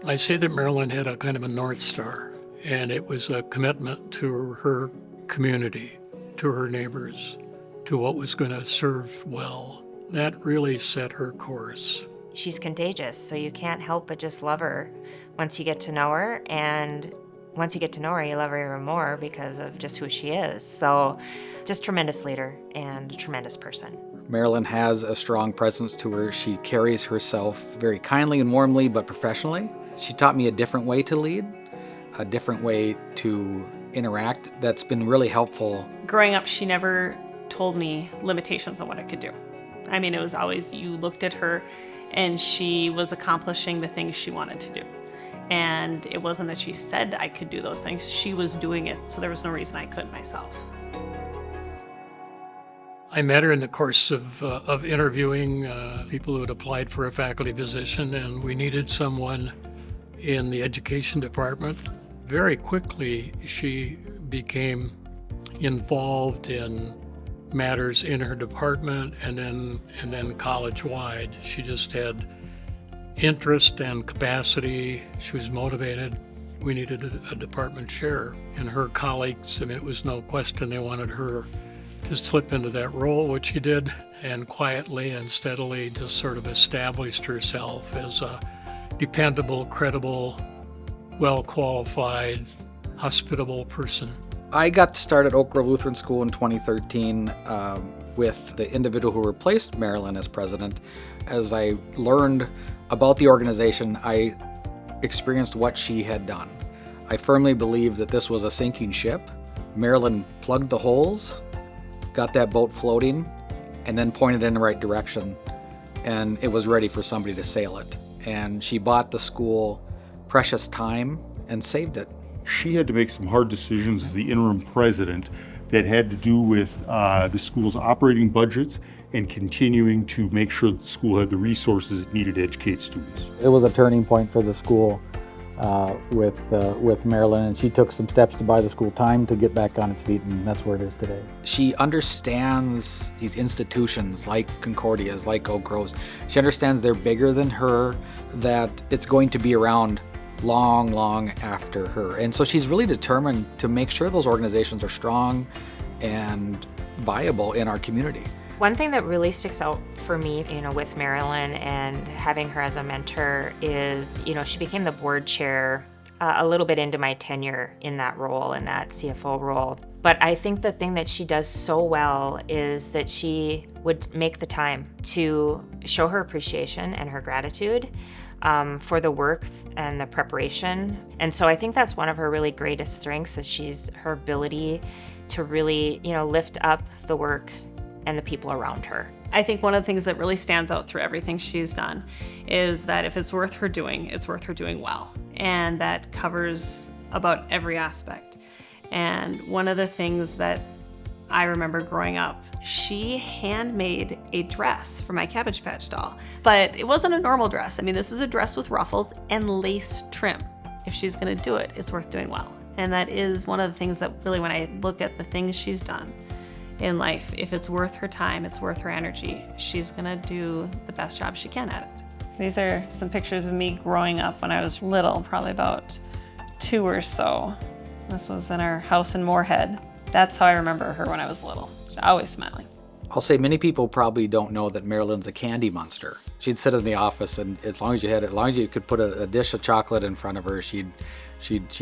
I say that Marilyn had a kind of a North Star, and it was a commitment to her community, to her neighbors, to what was going to serve well. That really set her course. She's contagious, so you can't help but just love her once you get to know her, and once you get to know her, you love her even more because of just who she is. So just tremendous leader and a tremendous person. Marilyn has a strong presence to her. She carries herself very kindly and warmly, but professionally. She taught me a different way to lead, a different way to interact that's been really helpful. Growing up, she never told me limitations on what I could do. I mean, it was always you looked at her and she was accomplishing the things she wanted to do. And it wasn't that she said I could do those things, she was doing it, so there was no reason I couldn't myself. I met her in the course of interviewing people who had applied for a faculty position, and we needed someone in the education department. Very quickly, she became involved in matters in her department and then college-wide. She just had interest and capacity. She was motivated. We needed a department chair, and her colleagues, I mean, it was no question they wanted her to slip into that role, which she did, and quietly and steadily just sort of established herself as a dependable, credible, well-qualified, hospitable person. I got to start at Oak Grove Lutheran School in 2013 with the individual who replaced Marilyn as president. As I learned about the organization, I experienced what she had done. I firmly believe that this was a sinking ship. Marilyn plugged the holes, got that boat floating, and then pointed in the right direction, and it was ready for somebody to sail it. And she bought the school precious time and saved it. She had to make some hard decisions as the interim president that had to do with the school's operating budgets and continuing to make sure that the school had the resources it needed to educate students. It was a turning point for the school with Marilyn, and she took some steps to buy the school time to get back on its feet, and that's where it is today. She understands these institutions like Concordia's, like Oak Grove's. She understands they're bigger than her, that it's going to be around long after her. And so she's really determined to make sure those organizations are strong and viable in our community. One thing that really sticks out for me, with Marilyn and having her as a mentor is, she became the board chair a little bit into my tenure in that role, in that CFO role. But I think the thing that she does so well is that she would make the time to show her appreciation and her gratitude for the work and the preparation. And so I think that's one of her really greatest strengths, is her ability to really, lift up the work and the people around her. I think one of the things that really stands out through everything she's done is that if it's worth her doing, it's worth her doing well. And that covers about every aspect. And one of the things that I remember growing up, she handmade a dress for my Cabbage Patch doll. But it wasn't a normal dress. I mean, this is a dress with ruffles and lace trim. If she's gonna do it, it's worth doing well. And that is one of the things that really, when I look at the things she's done in life, if it's worth her time, it's worth her energy, she's gonna do the best job she can at it. These are some pictures of me growing up when I was little, probably about 2 or so. This was in our house in Moorhead. That's how I remember her when I was little. She's always smiling. I'll say many people probably don't know that Marilyn's a candy monster. She'd sit in the office, and as long as you could put a dish of chocolate in front of her, she'd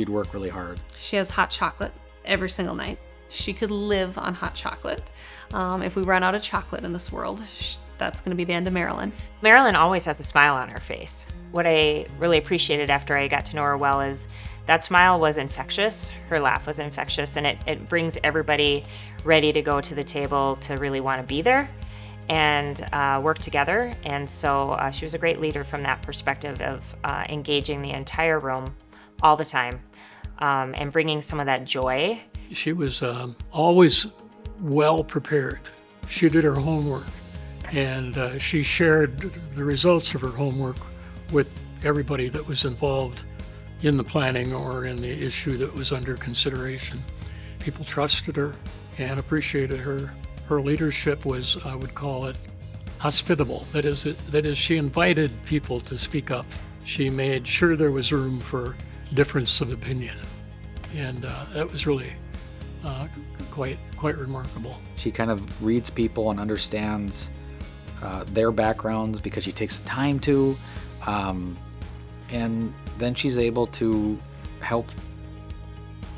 work really hard. She has hot chocolate every single night. She could live on hot chocolate. If we run out of chocolate in this world, that's going to be the end of Marilyn. Marilyn always has a smile on her face. What I really appreciated after I got to know her well is that smile was infectious, her laugh was infectious, and it brings everybody ready to go to the table to really want to be there and work together. And so she was a great leader from that perspective of engaging the entire room all the time and bringing some of that joy. She was always well prepared. She did her homework, and she shared the results of her homework with everybody that was involved in the planning or in the issue that was under consideration. People trusted her and appreciated her. Her leadership was, I would call it, hospitable. That is, she invited people to speak up she made sure there was room for difference of opinion. And that was really quite remarkable. She kind of reads people and understands their backgrounds because she takes the time to. And then she's able to help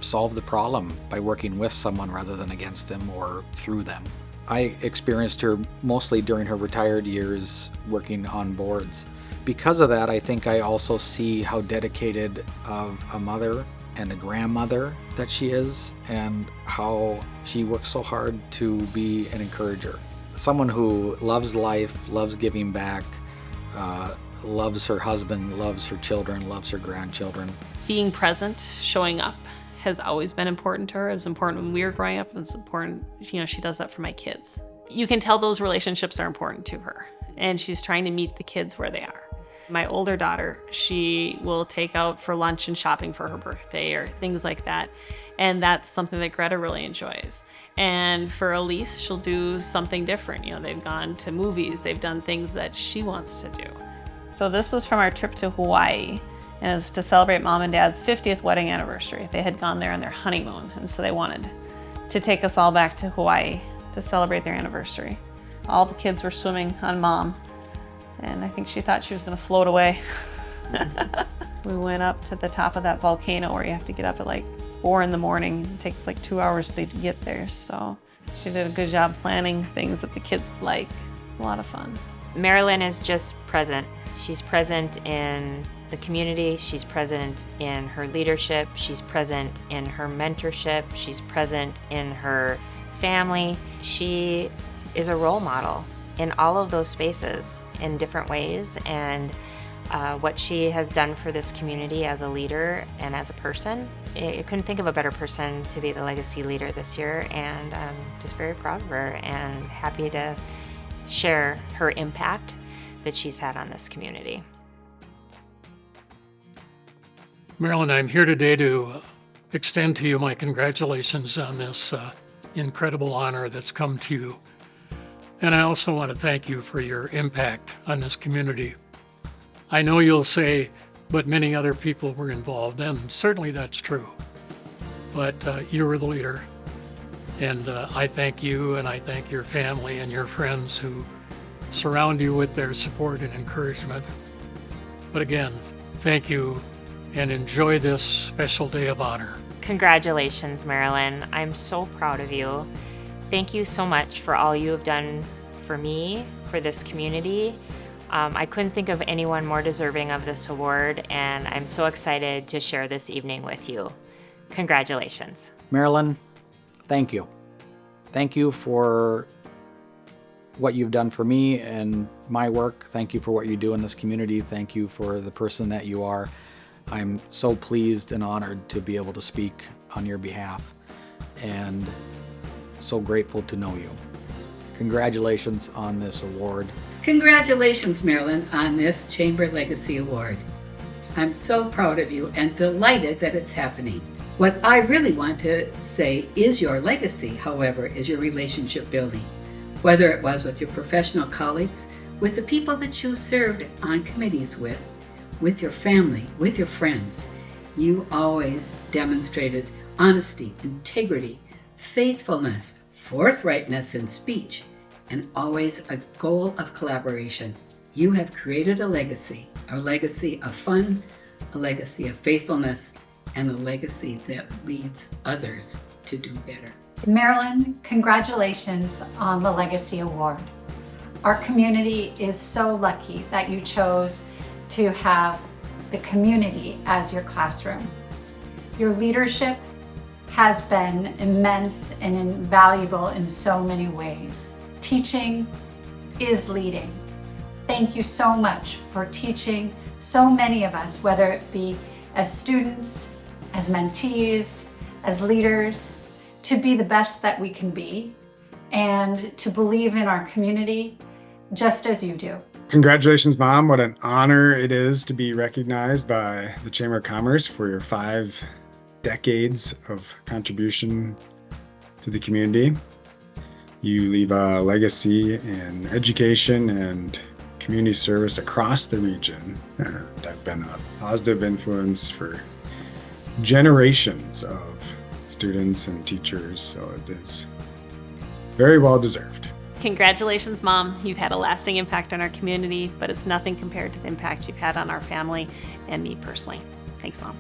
solve the problem by working with someone rather than against them or through them. I experienced her mostly during her retired years working on boards. Because of that, I think I also see how dedicated of a mother and a grandmother that she is, and how she works so hard to be an encourager. Someone who loves life, loves giving back, loves her husband, loves her children, loves her grandchildren. Being present, showing up, has always been important to her. It was important when we were growing up, and it's important, she does that for my kids. You can tell those relationships are important to her, and she's trying to meet the kids where they are. My older daughter, she will take out for lunch and shopping for her birthday or things like that. And that's something that Greta really enjoys. And for Elise, she'll do something different. They've gone to movies, they've done things that she wants to do. So this was from our trip to Hawaii, and it was to celebrate Mom and Dad's 50th wedding anniversary. They had gone there on their honeymoon, and so they wanted to take us all back to Hawaii to celebrate their anniversary. All the kids were swimming on Mom, and I think she thought she was going to float away. We went up to the top of that volcano where you have to get up at like 4 in the morning. It takes like 2 hours to get there, so she did a good job planning things that the kids would like. A lot of fun. Marilyn is just present. She's present in the community, she's present in her leadership, she's present in her mentorship, she's present in her family. She is a role model in all of those spaces in different ways, and what she has done for this community as a leader and as a person, I couldn't think of a better person to be the legacy leader this year, and I'm just very proud of her and happy to share her impact that she's had on this community. Marilyn, I'm here today to extend to you my congratulations on this incredible honor that's come to you. And I also want to thank you for your impact on this community. I know you'll say, but many other people were involved, and certainly that's true. But you were the leader. And I thank you, and I thank your family and your friends who surround you with their support and encouragement. But again, thank you, and enjoy this special day of honor. Congratulations, Marilyn. I'm so proud of you. Thank you so much for all you have done for me, for this community. I couldn't think of anyone more deserving of this award, and I'm so excited to share this evening with you. Congratulations. Marilyn, thank you. Thank you for what you've done for me and my work. Thank you for what you do in this community. Thank you for the person that you are. I'm so pleased and honored to be able to speak on your behalf, and so grateful to know you. Congratulations on this award. Congratulations, Marilyn, on this Chamber Legacy Award. I'm so proud of you and delighted that it's happening. What I really want to say is your legacy, however, is your relationship building. Whether it was with your professional colleagues, with the people that you served on committees with your family, with your friends, you always demonstrated honesty, integrity, faithfulness, forthrightness in speech, and always a goal of collaboration. You have created a legacy of fun, a legacy of faithfulness, and a legacy that leads others to do better. Marilyn, congratulations on the Legacy Award. Our community is so lucky that you chose to have the community as your classroom. Your leadership has been immense and invaluable in so many ways. Teaching is leading. Thank you so much for teaching so many of us, whether it be as students, as mentees, as leaders, to be the best that we can be and to believe in our community just as you do. Congratulations, Mom. What an honor it is to be recognized by the Chamber of Commerce for your 5 decades of contribution to the community. You leave a legacy in education and community service across the region. And I've been a positive influence for generations of students and teachers, so it is very well deserved. Congratulations, Mom. You've had a lasting impact on our community, but it's nothing compared to the impact you've had on our family and me personally. Thanks, Mom.